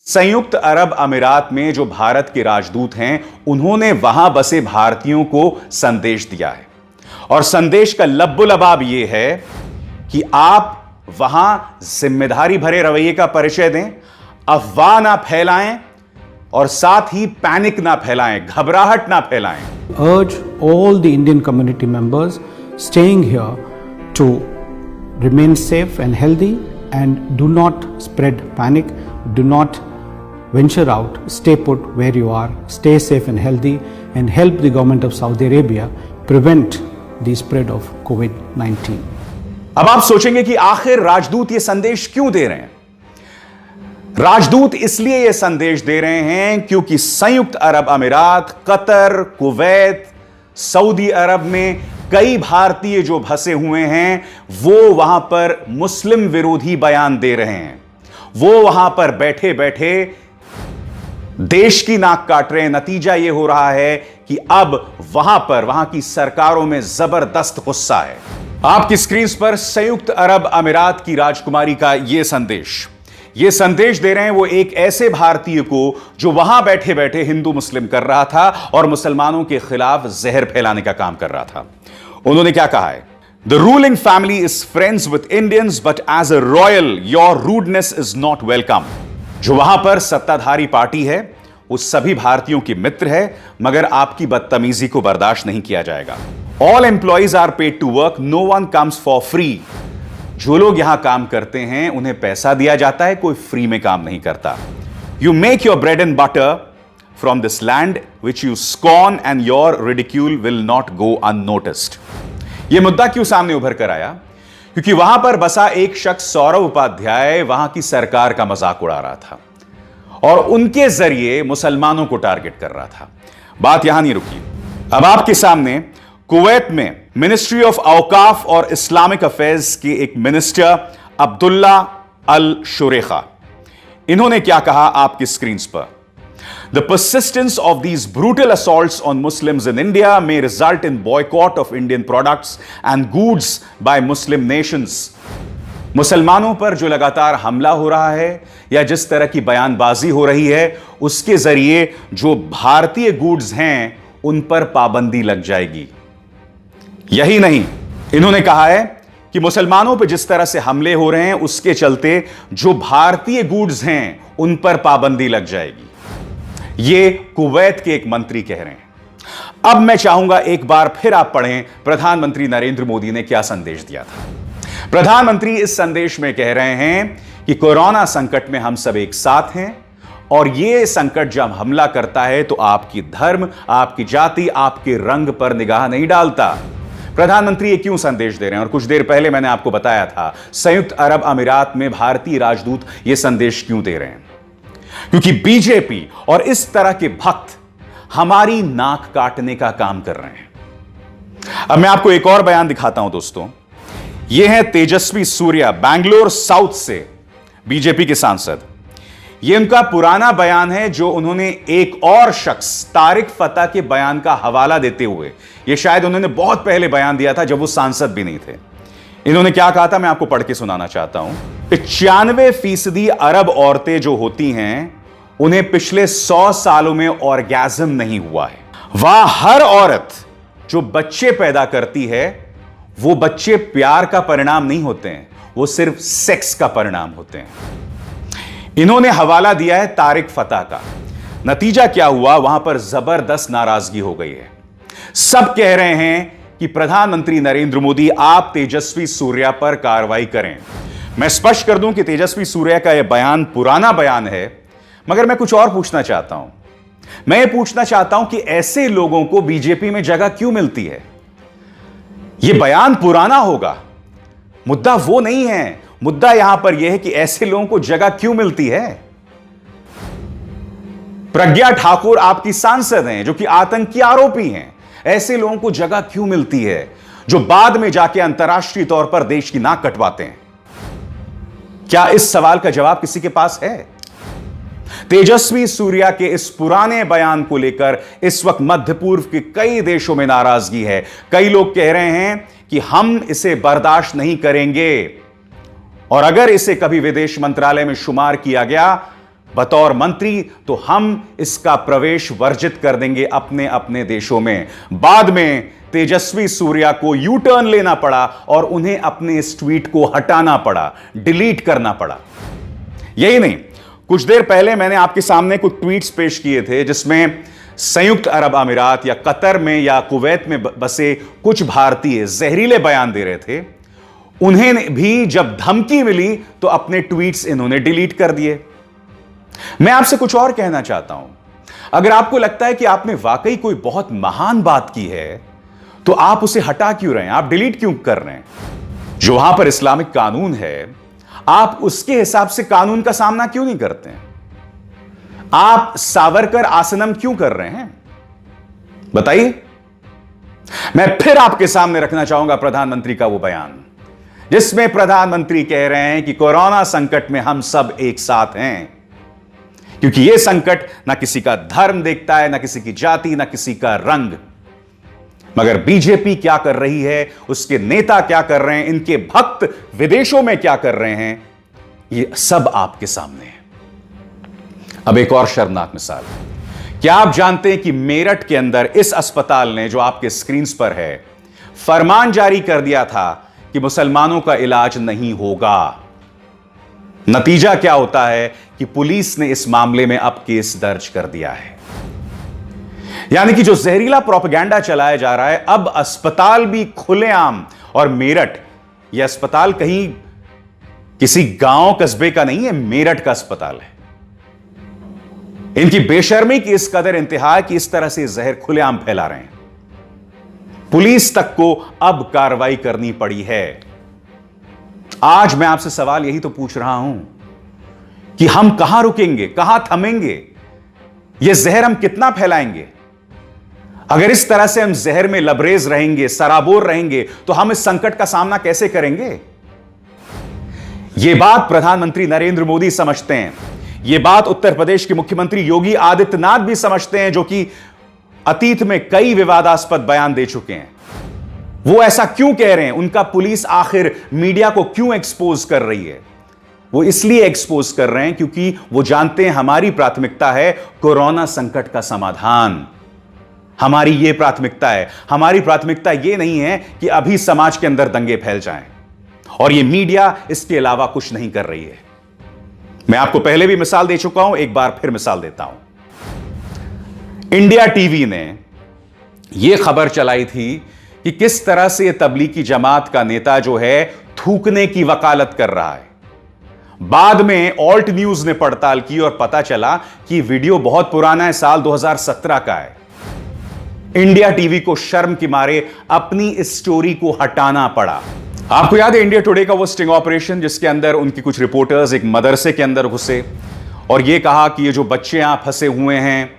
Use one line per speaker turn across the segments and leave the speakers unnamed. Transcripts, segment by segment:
संयुक्त अरब अमीरात में जो भारत के राजदूत हैं, उन्होंने वहां बसे भारतीयों को संदेश दिया है और संदेश का लब्बो-लबाब यह है कि आप वहां जिम्मेदारी भरे रवैये का परिचय दें, अफवाह ना फैलाएं और साथ ही पैनिक ना फैलाएं, घबराहट ना फैलाएं।
Urge all the Indian community members staying here to remain safe and healthy and do not spread panic, do not venture out, stay put where you are, stay safe and healthy and help the government of Saudi Arabia prevent the spread of COVID-19.
अब आप सोचेंगे कि आखिर राजदूत ये संदेश क्यों दे रहे हैं? राजदूत इसलिए यह संदेश दे रहे हैं क्योंकि संयुक्त अरब अमीरात, कतर, कुवैत, सऊदी अरब में कई भारतीय जो फंसे हुए हैं वो वहां पर मुस्लिम विरोधी बयान दे रहे हैं। वो वहां पर बैठे बैठे देश की नाक काट रहे हैं। नतीजा यह हो रहा है कि अब वहां की सरकारों में जबरदस्त गुस्सा है। आपकी स्क्रीन पर संयुक्त अरब अमीरात की राजकुमारी का यह संदेश दे रहे हैं वो एक ऐसे भारतीय को जो वहां बैठे बैठे हिंदू मुस्लिम कर रहा था और मुसलमानों के खिलाफ जहर फैलाने का काम कर रहा था। उन्होंने क्या कहा है? The ruling family is friends with Indians but as a royal your rudeness is not welcome. जो वहां पर सत्ताधारी पार्टी है वो सभी भारतीयों की मित्र है, मगर आपकी बदतमीजी को बर्दाश्त नहीं किया जाएगा। All employees are paid to work, no one comes for free. जो लोग यहां काम करते हैं उन्हें पैसा दिया जाता है, कोई फ्री में काम नहीं करता। You make your bread and butter from this land which you scorn and your ridicule will not go unnoticed. यह मुद्दा क्यों सामने उभर कर आया? क्योंकि वहां पर बसा एक शख्स सौरव उपाध्याय वहां की सरकार का मजाक उड़ा रहा था और उनके जरिए मुसलमानों को टारगेट कर रहा था। बात यहां नहीं रुकी। अब आपके सामने कुवैत में मिनिस्ट्री ऑफ औकाफ और इस्लामिक अफेयर्स के एक मिनिस्टर अब्दुल्ला अल शुरेखा, इन्होंने क्या कहा आपकी स्क्रीन पर? The persistence of these brutal assaults on Muslims in India may result in boycott of Indian products and goods by Muslim nations. मुसलमानों पर जो लगातार हमला हो रहा है या जिस तरह की बयानबाजी हो रही है, उसके जरिए जो भारतीय गुड्स हैं उन पर पाबंदी लग जाएगी। यही नहीं, इन्होंने कहा है कि मुसलमानों पर जिस तरह से हमले हो रहे हैं उसके चलते जो भारतीय गुड्स हैं उन पर पाबंदी लग जाएगी। ये कुवैत के एक मंत्री कह रहे हैं। अब मैं चाहूंगा एक बार फिर आप पढ़ें प्रधानमंत्री नरेंद्र मोदी ने क्या संदेश दिया था। प्रधानमंत्री इस संदेश में कह रहे हैं कि कोरोना संकट में हम सब एक साथ हैं और यह संकट जब हमला करता है तो आपकी धर्म, आपकी जाति, आपके रंग पर निगाह नहीं डालता। प्रधानमंत्री ये क्यों संदेश दे रहे हैं? और कुछ देर पहले मैंने आपको बताया था संयुक्त अरब अमीरात में भारतीय राजदूत यह संदेश क्यों दे रहे हैं? क्योंकि बीजेपी और इस तरह के भक्त हमारी नाक काटने का काम कर रहे हैं। अब मैं आपको एक और बयान दिखाता हूं दोस्तों। यह है तेजस्वी सूर्या, बैंगलोर साउथ से बीजेपी के सांसद। यह उनका पुराना बयान है जो उन्होंने एक और शख्स तारिक फतेह के बयान का हवाला देते हुए, यह शायद उन्होंने बहुत पहले बयान दिया था जब वो सांसद भी नहीं थे। इन्होंने क्या कहा था मैं आपको पढ़ के सुनाना चाहता हूं। 95% अरब औरतें जो होती हैं उन्हें पिछले 100 सालों में ऑर्गेज्म नहीं हुआ है। वह हर औरत जो बच्चे पैदा करती है वो बच्चे प्यार का परिणाम नहीं होते हैं, वो सिर्फ सेक्स का परिणाम होते हैं। इन्होंने हवाला दिया है तारिक फतेह का। नतीजा क्या हुआ? वहां पर जबरदस्त नाराजगी हो गई है। सब कह रहे हैं कि प्रधानमंत्री नरेंद्र मोदी आप तेजस्वी सूर्या पर कार्रवाई करें। मैं स्पष्ट कर दूं कि तेजस्वी सूर्या का यह बयान पुराना बयान है, मगर मैं कुछ और पूछना चाहता हूं। मैं ये पूछना चाहता हूं कि ऐसे लोगों को बीजेपी में जगह क्यों मिलती है? यह बयान पुराना होगा, मुद्दा वो नहीं है। मुद्दा यहां पर यह है कि ऐसे लोगों को जगह क्यों मिलती है? प्रज्ञा ठाकुर आपकी सांसद हैं जो कि आतंकी आरोपी हैं। ऐसे लोगों को जगह क्यों मिलती है जो बाद में जाके अंतर्राष्ट्रीय तौर पर देश की नाक कटवाते हैं? क्या इस सवाल का जवाब किसी के पास है? तेजस्वी सूर्या के इस पुराने बयान को लेकर इस वक्त मध्य पूर्व के कई देशों में नाराजगी है। कई लोग कह रहे हैं कि हम इसे बर्दाश्त नहीं करेंगे और अगर इसे कभी विदेश मंत्रालय में शुमार किया गया बतौर मंत्री तो हम इसका प्रवेश वर्जित कर देंगे अपने अपने देशों में। बाद में तेजस्वी सूर्या को यू टर्न लेना पड़ा और उन्हें अपने इस ट्वीट को हटाना पड़ा, डिलीट करना पड़ा। यही नहीं, कुछ देर पहले मैंने आपके सामने कुछ ट्वीट्स पेश किए थे जिसमें संयुक्त अरब अमीरात या कतर में या कुवैत में बसे कुछ भारतीय जहरीले बयान दे रहे थे। उन्हें भी जब धमकी मिली तो अपने ट्वीट्स इन्होंने डिलीट कर दिए। मैं आपसे कुछ और कहना चाहता हूं, अगर आपको लगता है कि आपने वाकई कोई बहुत महान बात की है तो आप उसे हटा क्यों रहे हैं, आप डिलीट क्यों कर रहे हैं? जो वहां पर इस्लामिक कानून है, आप उसके हिसाब से कानून का सामना क्यों नहीं करते हैं? आप सावरकर आसनम क्यों कर रहे हैं, बताइए। मैं फिर आपके सामने रखना चाहूंगा प्रधानमंत्री का वो बयान जिसमें प्रधानमंत्री कह रहे हैं कि कोरोना संकट में हम सब एक साथ हैं, क्योंकि यह संकट ना किसी का धर्म देखता है, ना किसी की जाति, ना किसी का रंग। मगर बीजेपी क्या कर रही है, उसके नेता क्या कर रहे हैं, इनके भक्त विदेशों में क्या कर रहे हैं, यह सब आपके सामने है। अब एक और शर्मनाक मिसाल, क्या आप जानते हैं कि मेरठ के अंदर इस अस्पताल ने, जो आपके स्क्रीन पर है, फरमान जारी कर दिया था कि मुसलमानों का इलाज नहीं होगा। नतीजा क्या होता है कि पुलिस ने इस मामले में अब केस दर्ज कर दिया है। यानी कि जो जहरीला प्रोपेगेंडा चलाया जा रहा है, अब अस्पताल भी खुलेआम, और मेरठ यह अस्पताल कहीं किसी गांव कस्बे का नहीं है, मेरठ का अस्पताल है। इनकी बेशर्मी की इस कदर इंतहा है कि इस तरह से जहर खुलेआम फैला रहे हैं। पुलिस तक को अब कार्रवाई करनी पड़ी है। आज मैं आपसे सवाल यही तो पूछ रहा हूं कि हम कहां रुकेंगे, कहां थमेंगे, यह जहर हम कितना फैलाएंगे? अगर इस तरह से हम जहर में लबरेज रहेंगे, सराबोर रहेंगे, तो हम इस संकट का सामना कैसे करेंगे? यह बात प्रधानमंत्री नरेंद्र मोदी समझते हैं, यह बात उत्तर प्रदेश के मुख्यमंत्री योगी आदित्यनाथ भी समझते हैं, जो कि अतीत में कई विवादास्पद बयान दे चुके हैं। वो ऐसा क्यों कह रहे हैं? उनका पुलिस आखिर मीडिया को क्यों एक्सपोज कर रही है? वो इसलिए एक्सपोज कर रहे हैं क्योंकि वो जानते हैं हमारी प्राथमिकता है कोरोना संकट का समाधान। हमारी ये प्राथमिकता है। हमारी प्राथमिकता ये नहीं है कि अभी समाज के अंदर दंगे फैल जाएं, और ये मीडिया इसके अलावा कुछ नहीं कर रही है। मैं आपको पहले भी मिसाल दे चुका हूं, एक बार फिर मिसाल देता हूं। इंडिया टीवी ने यह खबर चलाई थी कि किस तरह से तबलीगी जमात का नेता जो है थूकने की वकालत कर रहा है। बाद में ऑल्ट न्यूज ने पड़ताल की और पता चला कि वीडियो बहुत पुराना है, साल 2017 का है। इंडिया टीवी को शर्म के मारे अपनी इस स्टोरी को हटाना पड़ा। आपको याद है इंडिया टुडे का वो स्टिंग ऑपरेशन जिसके अंदर उनकी कुछ रिपोर्टर्स एक मदरसे के अंदर घुसे और यह कहा कि ये जो बच्चे यहां फंसे हुए हैं,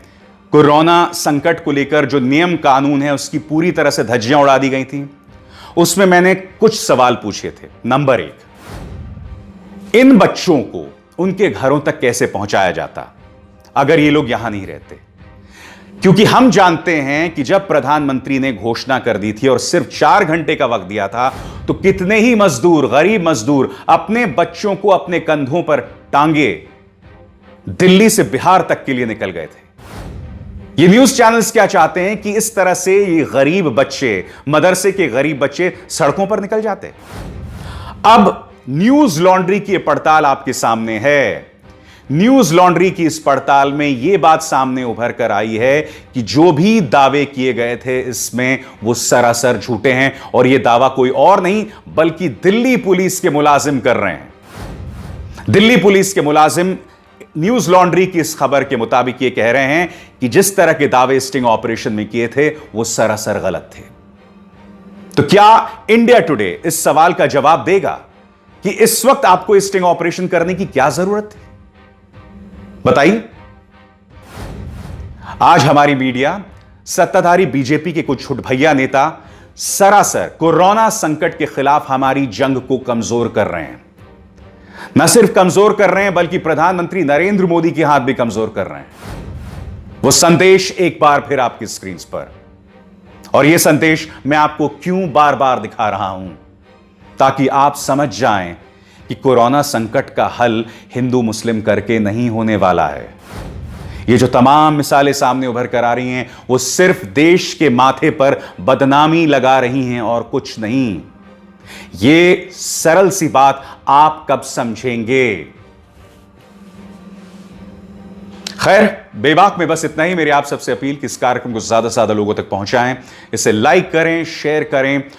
कोरोना संकट को लेकर जो नियम कानून है उसकी पूरी तरह से धज्जियां उड़ा दी गई थी। उसमें मैंने कुछ सवाल पूछे थे। नंबर 1, इन बच्चों को उनके घरों तक कैसे पहुंचाया जाता अगर ये लोग यहां नहीं रहते? क्योंकि हम जानते हैं कि जब प्रधानमंत्री ने घोषणा कर दी थी और सिर्फ 4 घंटे का वक्त दिया था, तो कितने ही मजदूर, गरीब मजदूर अपने बच्चों को अपने कंधों पर टांगे दिल्ली से बिहार तक के लिए निकल गए थे। ये न्यूज चैनल्स क्या चाहते हैं कि इस तरह से ये गरीब बच्चे, मदरसे के गरीब बच्चे सड़कों पर निकल जाते। अब न्यूज लॉन्ड्री की पड़ताल आपके सामने है। न्यूज लॉन्ड्री की इस पड़ताल में यह बात सामने उभर कर आई है कि जो भी दावे किए गए थे इसमें वो सरासर झूठे हैं, और यह दावा कोई और नहीं बल्कि दिल्ली पुलिस के मुलाजिम कर रहे हैं। दिल्ली पुलिस के मुलाजिम न्यूज लॉन्ड्री की इस खबर के मुताबिक यह कह रहे हैं कि जिस तरह के दावे स्टिंग ऑपरेशन में किए थे वो सरासर गलत थे। तो क्या इंडिया टुडे इस सवाल का जवाब देगा कि इस वक्त आपको स्टिंग ऑपरेशन करने की क्या जरूरत थी? बताइए। आज हमारी मीडिया, सत्ताधारी बीजेपी के कुछ छुटभैया नेता सरासर कोरोना संकट के खिलाफ हमारी जंग को कमजोर कर रहे हैं। न सिर्फ कमजोर कर रहे हैं बल्कि प्रधानमंत्री नरेंद्र मोदी के हाथ भी कमजोर कर रहे हैं। वो संदेश एक बार फिर आपकी स्क्रीन पर, और यह संदेश मैं आपको क्यों बार बार दिखा रहा हूं, ताकि आप समझ जाएं कि कोरोना संकट का हल हिंदू मुस्लिम करके नहीं होने वाला है। ये जो तमाम मिसालें सामने उभर कर आ रही हैं, वो सिर्फ देश के माथे पर बदनामी लगा रही हैं और कुछ नहीं। ये सरल सी बात आप कब समझेंगे? खैर, बेबाक में बस इतना ही। मेरी आप सबसे अपील कि इस कार्यक्रम को ज्यादा से ज्यादा लोगों तक पहुंचाएं, इसे लाइक करें, शेयर करें